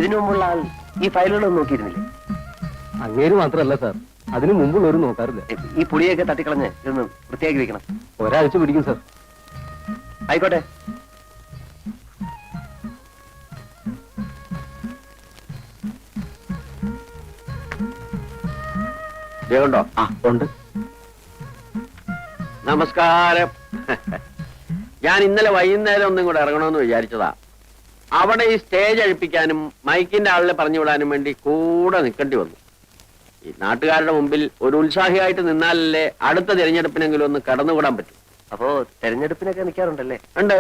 ഇതിനു മുമ്പുള്ള ആൾ ഈ ഫയലുകളൊന്നും നോക്കിയിരുന്നില്ലേ? അങ്ങേര് മാത്രമല്ല സാർ, അതിനു മുമ്പുള്ളവരും നോക്കാറില്ല. ഈ പുളിയൊക്കെ തട്ടിക്കളഞ്ഞ് ഇതൊന്ന് വൃത്തിയാക്കി വെക്കണം. ഒരാഴ്ച പിടിക്കും സാർ. ആയിക്കോട്ടെ. ഉണ്ടോ? ആ ഉണ്ട്. നമസ്കാരം. ഞാൻ ഇന്നലെ വൈകുന്നേരം ഒന്നും കൂടെ ഇറങ്ങണമെന്ന് വിചാരിച്ചതാ. അവിടെ ഈ സ്റ്റേജ് അഴിപ്പിക്കാനും മൈക്കിന്റെ ആളിനെ പറഞ്ഞു വിടാനും വേണ്ടി കൂടെ നിൽക്കേണ്ടി വന്നു. ഈ നാട്ടുകാരുടെ മുമ്പിൽ ഒരു ഉത്സാഹിയായിട്ട് നിന്നാലല്ലേ അടുത്ത തിരഞ്ഞെടുപ്പിനെങ്കിലും ഒന്ന് കടന്നുകൂടാൻ പറ്റും. അപ്പോ തെരഞ്ഞെടുപ്പിനൊക്കെ നിൽക്കാറുണ്ടല്ലേ? ഉണ്ട്.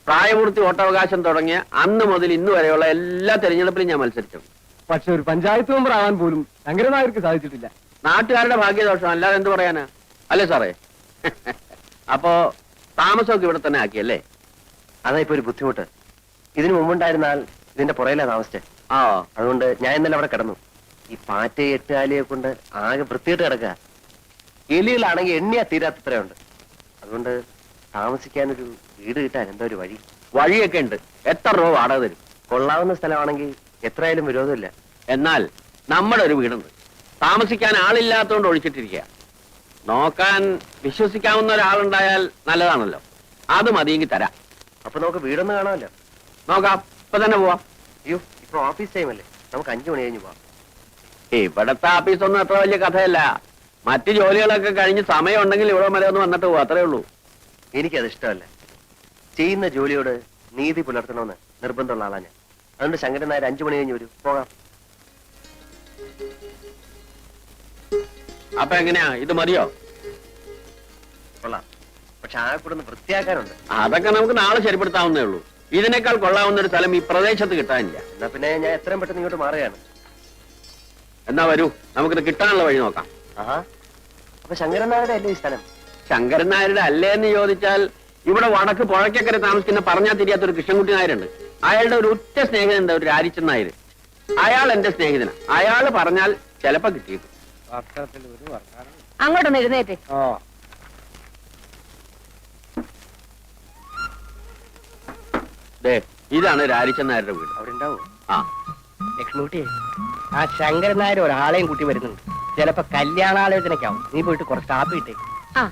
പ്രായപൂർത്തി വോട്ടവകാശം തുടങ്ങിയ അന്ന് മുതൽ ഇന്ന് വരെയുള്ള എല്ലാ തെരഞ്ഞെടുപ്പിലും ഞാൻ മത്സരിച്ചു. പക്ഷെ ഒരു പഞ്ചായത്ത് മെമ്പർ ആവാൻ പോലും ശങ്കരൻ നായർക്ക് സാധിച്ചിട്ടില്ല. നാട്ടുകാരുടെ ഭാഗ്യദോഷം, അല്ലാതെ എന്ത് പറയാനാ? അല്ലേ സാറേ? അപ്പോ താമസമൊക്കെ ഇവിടെ തന്നെ ആക്കിയല്ലേ? അതാ ഇപ്പൊ ഒരു ബുദ്ധിമുട്ട്. ഇതിനു മുമ്പുണ്ടായിരുന്നാൽ ഇതിന്റെ പുറയിലാ താമസിച്ചേ. ആ, അതുകൊണ്ട് ഞാൻ ഇന്നലെ അവിടെ കിടന്നു. ഈ പാറ്റ എട്ടുകാലിയെ കൊണ്ട് ആകെ വൃത്തിയിട്ട് കിടക്കുക. എലികളാണെങ്കിൽ എണ്ണിയാ തീരാത്തത്രയുണ്ട്. അതുകൊണ്ട് താമസിക്കാനൊരു വീട് കിട്ടാൻ എന്താ ഒരു വഴി? വഴിയൊക്കെ ഉണ്ട്. എത്ര രൂപ വാടക തരും? കൊള്ളാവുന്ന സ്ഥലമാണെങ്കിൽ എത്രയായാലും വിരോധമില്ല. എന്നാൽ നമ്മുടെ ഒരു വീടുണ്ട്, താമസിക്കാൻ ആളില്ലാത്തതുകൊണ്ട് ഒഴിച്ചിട്ടിരിക്കുക. നോക്കാൻ വിശ്വസിക്കാവുന്ന ഒരാളുണ്ടായാൽ നല്ലതാണല്ലോ. അത് മതിയെങ്കിൽ തരാം. അപ്പൊ നമുക്ക് വീടൊന്നും കാണാമല്ലോ. നോക്കാം, ഇപ്പൊ തന്നെ പോവാം. അയ്യോ, ഇപ്പൊ ഓഫീസ് ടൈം അല്ലേ? നമുക്ക് 5 മണി കഴിഞ്ഞ് പോവാം. ഇവിടത്തെ ഓഫീസൊന്നും അത്ര വലിയ കഥയല്ല. മറ്റു ജോലികളൊക്കെ കഴിഞ്ഞ് സമയം ഉണ്ടെങ്കിൽ ഇവിടെ വരെ ഒന്ന് വന്നിട്ട് പോവാ, അത്രേ ഉള്ളൂ. എനിക്കത് ഇഷ്ടമല്ല. ചെയ്യുന്ന ജോലിയോട് നീതി പുലർത്തണമെന്ന് നിർബന്ധമുള്ള ആളാ ഞാൻ. അതുകൊണ്ട് ശങ്കരൻ നായർ 5 മണി കഴിഞ്ഞ് വരും. പോകാം. അപ്പൊ എങ്ങനെയാ, ഇത് മതിയോ? കൊള്ളാം. പക്ഷെ ആ കൂടെ ഒന്ന് വൃത്തിയാക്കാനുണ്ട്. അതൊക്കെ നമുക്ക് നാളെ ശരിപ്പെടുത്താവുന്നേ ഉള്ളൂ. ഇതിനേക്കാൾ കൊള്ളാവുന്ന ഒരു സ്ഥലം ഈ പ്രദേശത്ത് കിട്ടാനില്ല. എന്നാ പിന്നെ ഞാൻ എത്രയും പെട്ടെന്ന് ഇങ്ങോട്ട് മാറുകയാണ്. എന്നാ വരൂ, നമുക്കിത് കിട്ടാനുള്ള വഴി നോക്കാം. ആഹാ, അപ്പൊ ശങ്കരൻ നായരുടെ അല്ലേ ഈ സ്ഥലം? ശങ്കരൻ നായരുടെ അല്ലേ എന്ന് ചോദിച്ചാൽ, ഇവിടെ വടക്ക് പുഴയ്ക്കക്കരെ താമസിക്കുന്ന പറഞ്ഞാൽ തിരിയാത്തൊരു കൃഷ്ണൻകുട്ടി നായരുണ്ട്. അയാളുടെ ഒരു ഉറ്റ സ്നേഹിതനുണ്ട്, ഒരു രാരിച്ചൻ നായർ. അയാൾ എന്റെ സ്നേഹിതനാ. അയാള് പറഞ്ഞാൽ ചിലപ്പോ കിട്ടിയിട്ടു. അങ്ങോട്ടൊന്ന് എഴുന്നേറ്റ്. ഇതാണ് രാരിച്ചൻ നായരുടെ വീട്. അവിടെ ഉണ്ടാവും. ആ, ലക്ഷ്മിക്കുട്ടി, ആ ശങ്കരൻ നായർ ഒരാളെയും കൂട്ടി വരുന്നുണ്ട്. ചിലപ്പോ കല്യാണാലോചനയ്ക്കാവും. നീ പോയിട്ട് കുറച്ച് കാപ്പി ഇട്ടേ. ആ,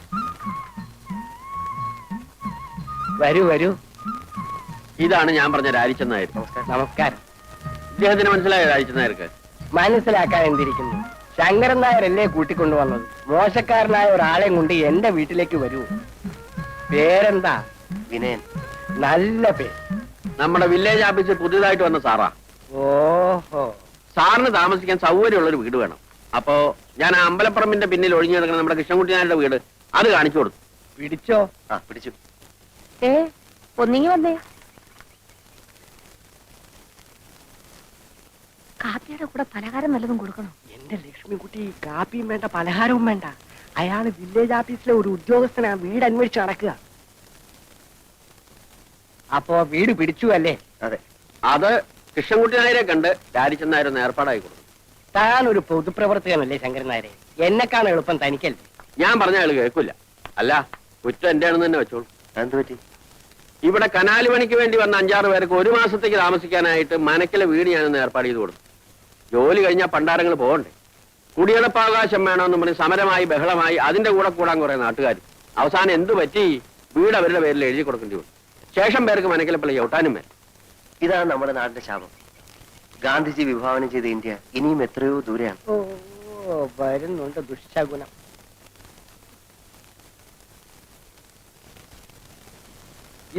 വരൂ വരൂ. ഇതാണ് ഞാൻ പറഞ്ഞ രാരിച്ചൻ നായർ. നമസ്കാരം. ഇദ്ദേഹത്തിന് മനസ്സിലായോ രാരിച്ചൻ നായർക്ക്? മനസ്സിലാക്കാൻ എന്തിരിക്കുന്നു? ശങ്കരൻ നായരല്ലേ കൂട്ടിക്കൊണ്ടുവന്നത്. മോശക്കാരനായ ഒരാളെയും കൊണ്ട് എന്റെ വീട്ടിലേക്ക് വരൂ. പേരെന്താ? വിനയൻ. നല്ല പേര്. നമ്മുടെ വില്ലേജ് ഓഫീസിൽ പുതിയതായിട്ട് വന്ന സാറാ. ഓഹോ. സാറിന് താമസിക്കാൻ സൗകര്യമുള്ളൊരു വീട് വേണം. അപ്പോ ഞാൻ ആ അമ്പലപ്പറമ്പിന്റെ പിന്നിൽ ഒഴിഞ്ഞു കിടക്കുന്ന നമ്മുടെ കൃഷ്ണൻകുട്ടി നായരുടെ വീട് അത് കാണിച്ചു കൊടുത്തു. പിടിച്ചോ? ആ, പിടിച്ചു. ഒന്നിങ്ങി വന്നേ. കാപ്പിയുടെ കൂടെ പലഹാരം വല്ലതും കൊടുക്കണോ? എന്റെ ലക്ഷ്മിക്കുട്ടി, കാപ്പിയും വേണ്ട പലഹാരവും വേണ്ട. അയാള് വില്ലേജ് ഓഫീസിലെ ഒരു ഉദ്യോഗസ്ഥനാ. വീട് അന്വേഷിച്ച് നടക്കുക. അപ്പോ വീട് പിടിച്ചു അല്ലേ? അതെ. അത് കൃഷ്ണൻകുട്ടി നായരെ കണ്ട് രാരിച്ചൻ നായർ ഒന്ന് ഏർപ്പാടായി കൊടുത്തു. താൻ ഒരു പൊതുപ്രവർത്തകനല്ലേ ശങ്കരൻ നായരെ? എന്നെക്കാണ് എളുപ്പം തനിക്കല്ലേ? ഞാൻ പറഞ്ഞ ആള് കേൾക്കില്ല. അല്ല, കുറ്റം എന്റെ ആണെന്ന് തന്നെ വെച്ചോളൂ. എന്ത് പറ്റി? ഇവിടെ കനാല് പണിക്ക് വേണ്ടി വന്ന 5-6 പേർക്ക് 1 മാസത്തേക്ക് താമസിക്കാനായിട്ട് മനക്കിലെ വീട് ഞാനൊന്ന് ഏർപ്പാട് ചെയ്ത് കൊടുത്തു. ജോലി കഴിഞ്ഞാൽ പണ്ടാരങ്ങൾ പോകണ്ടേ? കുടിയടപ്പാവകാശം വേണമെന്ന് പറഞ്ഞ് സമരമായി ബഹളമായി അതിന്റെ കൂടെ കൂടാൻ കുറെ നാട്ടുകാർ. അവസാനം എന്തു പറ്റി? വീട് അവരുടെ പേരിൽ എഴുതി കൊടുക്കേണ്ടി വന്നു. ശേഷം പേർക്ക് മനക്കിലെ ചവിട്ടാനും വേണം. ഇതാണ് നമ്മുടെ നാടിന്റെ ശാപം. ഗാന്ധിജി വിഭാവനം ചെയ്ത ഇന്ത്യ ഇനിയും എത്രയോ ദൂരെയാണ്. ഓ, വരുന്നുണ്ട് ദുശ്ശകുനം.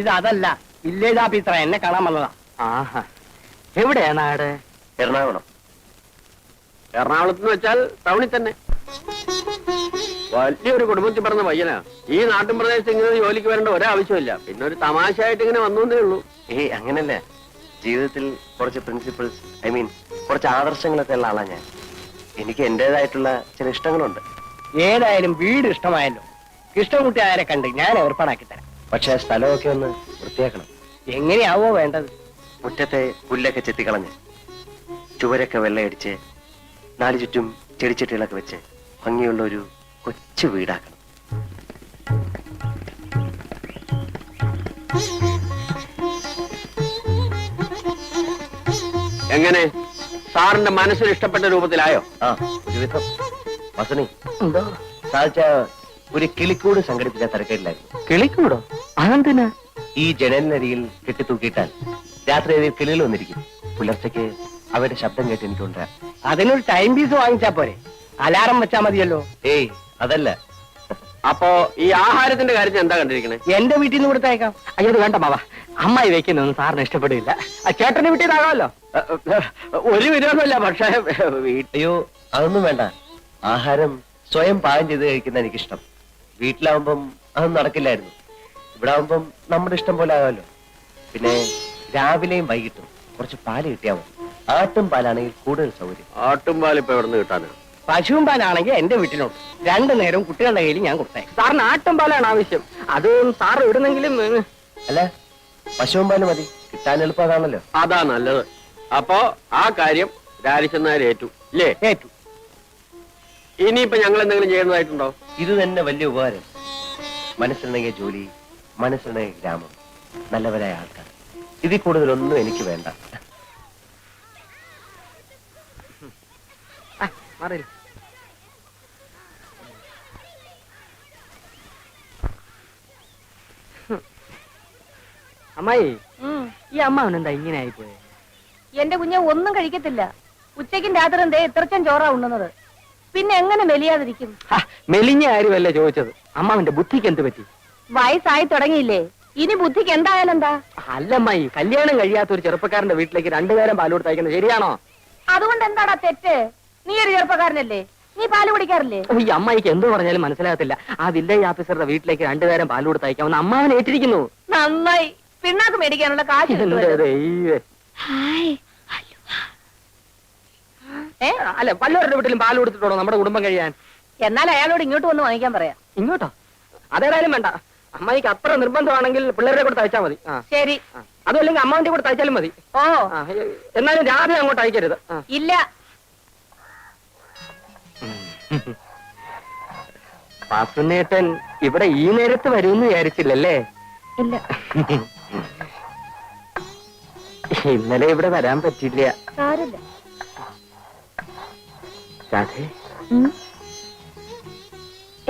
ഇതല്ല, വില്ലേജ് ഓഫീസറ. എന്നെ കാണാൻ വന്നതാ. ആഹാ, എവിടെയാ നാട്? എറണാകുളം. എറണാകുളത്ത് എന്ന് വെച്ചാൽ ടൗണിൽ തന്നെ. വലിയൊരു കുടുംബത്തിൽ പറഞ്ഞ പയ്യനാ. ഈ നാട്ടിൻ പ്രദേശത്ത് ഇങ്ങനെ ജോലിക്ക് വരേണ്ട ഒരാവശ്യമില്ല. പിന്നെ ഒരു തമാശയായിട്ട് ഇങ്ങനെ വന്നേ ഉള്ളൂ. അങ്ങനല്ല. ജീവിതത്തിൽ കുറച്ച് പ്രിൻസിപ്പിൾസ്, കുറച്ച് ആദർശങ്ങളൊക്കെ ഉള്ള ആളാ ഞാൻ. എനിക്ക് എന്റേതായിട്ടുള്ള ചില ഇഷ്ടങ്ങളുണ്ട്. ഏതായാലും വീട് ഇഷ്ടമായല്ലോ. കൃഷ്ണൻകുട്ടി ആരെ കണ്ട് ഞാൻ ഏർപ്പാടാക്കി തരാം. പക്ഷെ സ്ഥലമൊക്കെ ഒന്ന് വൃത്തിയാക്കണം. എങ്ങനെയാവോ വേണ്ടത്? മുറ്റത്തെ പുല്ലൊക്കെ ചെത്തിക്കളഞ്ഞ് ചുവരൊക്കെ വെള്ളയടിച്ച് 4 ചുറ്റും ചെടിച്ചട്ടികളൊക്കെ വെച്ച് ഭംഗിയുള്ള ഒരു കൊച്ചു വീടാക്കണം. എങ്ങനെ സാറിന്റെ മനസ്സിന് ഇഷ്ടപ്പെട്ട രൂപത്തിലായോ? ആ ഒരുവിധം. വസണി എന്തോ സാധിച്ച ഒരു കിളിക്കൂട് സംഘടിപ്പിച്ച തിരക്കേടില്ലായിരുന്നു. കിളിക്കൂടോ? അതെന്തിനാ? ഈ ജനലിനരിയിൽ കെട്ടിത്തൂക്കിയിട്ടാൽ രാത്രി അതിൽ കിളികൾ വന്നിരിക്കും. പുലർച്ചയ്ക്ക് അവരുടെ ശബ്ദം കേട്ട് എനിക്ക് കൊണ്ടുവരാം. അതിനൊരു ടൈം പീസ് വാങ്ങിച്ചാ പോരെ? അലാറം വെച്ചാ മതിയല്ലോ. ഏയ് അതല്ല. അപ്പോ ഈ ആഹാരത്തിന്റെ കാര്യത്തിൽ എന്താ കണ്ടിരിക്കണേ? എന്റെ വീട്ടിൽ നിന്ന് കൊടുത്തേക്കാം. അയ്യോ അത് വേണ്ട മാവ, അമ്മായി വെക്കുന്നൊന്നും സാറിന് ഇഷ്ടപ്പെടില്ല. ചേട്ടന്റെ വീട്ടിൽ നിന്നാകാമല്ലോ. ഒരു വിരോധമല്ല, പക്ഷേ അയ്യോ അതൊന്നും വേണ്ട. ആഹാരം സ്വയം പാകം ചെയ്ത് കഴിക്കുന്ന എനിക്കിഷ്ടം. വീട്ടിലാവുമ്പം അതൊന്നും നടക്കില്ലായിരുന്നു. ഇവിടെ ആവുമ്പം നമ്മുടെ ഇഷ്ടം പോലെ ആകാമല്ലോ. പിന്നെ രാവിലെയും വൈകിട്ടും കുറച്ച് പാല് കിട്ടിയാൽ മതി. ആട്ടും പാലാണെങ്കിൽ കൂടുതൽ സൗകര്യം. ആട്ടുംപാൽ ഇപ്പൊ എവിടെ നിന്ന് കിട്ടാനാ? പശുവും പാലാണെങ്കിൽ എന്റെ വീട്ടിലുണ്ട്. രണ്ടു നേരവും കുട്ടികളുടെ കയ്യിൽ ഞാൻ കൊടുത്തേക്കാം. സാറിന് ആട്ടും പാലാണ് ആവശ്യം. അത് സാറ് ഇടുന്നെങ്കിലും അല്ല, പശുവും പാല് മതി. കിട്ടാൻ എളുപ്പം അതാണല്ലോ. അതാ നല്ലത്. അപ്പോ ആ കാര്യം രാരിച്ചെന്നാർ ഏറ്റു ഇല്ലേ? ഏറ്റു. ഇനിയിപ്പോ ഞങ്ങൾ എന്തെങ്കിലും ചെയ്യുന്നതായിട്ടുണ്ടോ? ഇത് തന്നെ വലിയ ഉപകാരം. മനസ്സിലുണ്ടെങ്കിൽ ജോലി, മനസ്സിലുണ്ടെങ്കിൽ ഗ്രാമം, നല്ലവരായ ആൾക്കാർ. ഇതിൽ കൂടുതലൊന്നും എനിക്ക് വേണ്ട. മാറിയില്ല. അമ്മായി, ഈ അമ്മാവൻ എന്താ ഇങ്ങനെ ആയിപ്പോയെ? എന്റെ കുഞ്ഞെ ഒന്നും കഴിക്കത്തില്ല. ഉച്ചയ്ക്കും രാത്രിയും ദേ ഇത്രച്ചും ചോറാ ഉണ്ണുന്നത്. പിന്നെ എങ്ങനെ മെലിയാതിരിക്കും? മെലിഞ്ഞ കാര്യമല്ലേ ചോദിച്ചത്. അമ്മാവന്റെ ബുദ്ധിക്ക് എന്ത് പറ്റി? വയസ്സായി തുടങ്ങിയില്ലേ, ഇനി ബുദ്ധിക്ക് എന്തായാലും എന്താ? അല്ലമ്മായി, കല്യാണം കഴിയാത്ത ഒരു ചെറുപ്പക്കാരന്റെ വീട്ടിലേക്ക് രണ്ടുപേരും പാൽ കൊടുത്ത് അയക്കുന്നത് ശരിയാണോ? അതുകൊണ്ട് എന്താടാ തെറ്റ്? നീ ഒരു ചെറുപ്പക്കാരനല്ലേ, നീ പാല് കുടിക്കാറില്ലേ? ഈ അമ്മായിക്ക് എന്ത് പറഞ്ഞാലും മനസ്സിലാകത്തില്ല. ആ വില്ലേജ് ഓഫീസറുടെ വീട്ടിലേക്ക് രണ്ടുപേരും പാൽ കൊടുത്ത് അയക്കാമെന്ന് അമ്മാവൻ ഏറ്റിരിക്കുന്നു. നന്നായി. പിണ്ണാക്ക് മേടിക്കാനുള്ള കാശ് എന്റെ കിട്ടുമല്ലോ. ദൈവമേ. ഏ? അല്ല, വല്ലവരുടെ വീട്ടിലും പാൽ കൊടുത്തിട്ടുണ്ടോ നമ്മുടെ കുടുംബം കഴിയാൻ? എന്നാൽ അയാളോട് ഇങ്ങോട്ട് വന്ന് വാങ്ങിക്കാൻ പറയാം. ഇങ്ങോട്ടോ? അതേതായാലും വേണ്ട. അമ്മായിക്ക് അത്ര നിർബന്ധമാണെങ്കിൽ പിള്ളേരെ കൂടെ തയ്ച്ചാൽ മതി. ശരി. അതുമല്ലെങ്കിൽ അമ്മാവന്റെ കൂടെ തയ്ച്ചാലും മതി. ഓ എന്നാലും രാവിലെ അങ്ങോട്ട് അയക്കരുത്. ഇല്ല. വാസുനേട്ടൻ ഇവിടെ ഈ നേരത്ത് വരുമെന്ന് വിചാരിച്ചില്ലല്ലേ? ഇല്ല. ഇന്നലെ ഇവിടെ വരാൻ പറ്റില്ല. സാരമില്ല. രാധേ,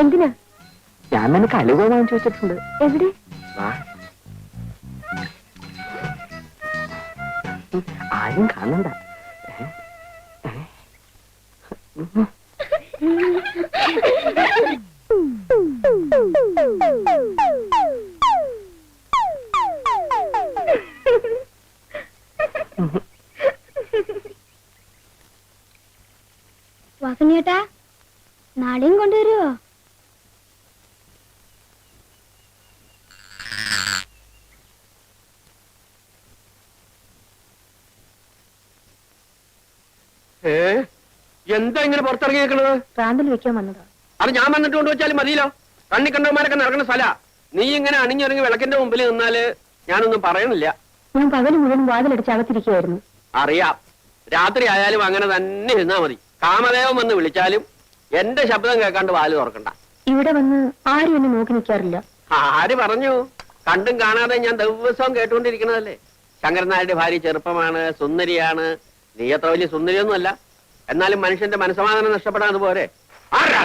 എന്തിനാ? ഞാൻ നിനക്ക് അലുവ വാങ്ങിച്ചു വെച്ചിട്ടുണ്ട്. എവിടെ? വാ. ആരും കാണണ്ട. വാസനേട്ടാ, നാളെയും കൊണ്ടുവരുവോ? എന്താ ഇങ്ങനെ പുറത്തിറങ്ങി നിൽക്കുന്നത്? പ്രാന്തൽ വെക്കാൻ വന്നതാ. അത് ഞാൻ വന്നിട്ട് കൊണ്ടുവച്ചാലും മതിയല്ലോ. കണ്ണി കണ്ടവന്മാരൊക്കെ നടക്കുന്ന സ്ഥല. നീ ഇങ്ങനെ അണിഞ്ഞിറങ്ങി വിളക്കിന്റെ മുമ്പിൽ നിന്നാല് ഞാനൊന്നും പറയണില്ല. ഞാൻ പകല് മുഴുവൻ വാതിലടിച്ച് അകത്തിരിക്കുകയായിരുന്നു. അറിയാം. രാത്രി ആയാലും അങ്ങനെ തന്നെ ഇരുന്നാ മതി. കാമദേവൻ വന്ന് വിളിച്ചാലും എന്റെ ശബ്ദം കേൾക്കാണ്ട് വാല് തുറക്കണ്ട. ഇവിടെ വന്ന് ആരും എന്നെ നോക്കി നിൽക്കാറില്ല. ആര് പറഞ്ഞു? കണ്ടും കാണാതെ ഞാൻ ദിവസവും കേട്ടുകൊണ്ടിരിക്കണതല്ലേ. ശങ്കരൻ നായരുടെ ഭാര്യ ചെറുപ്പമാണ്, സുന്ദരിയാണ്. നീ അത്ര വലിയ സുന്ദരിയൊന്നുമല്ല. എന്നാലും മനുഷ്യന്റെ മനസ്സമാധാനം നഷ്ടപ്പെടാൻ അതുപോലെ. ആരാ?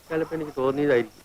ചിലപ്പോ എനിക്ക് തോന്നിയതായിരിക്കും.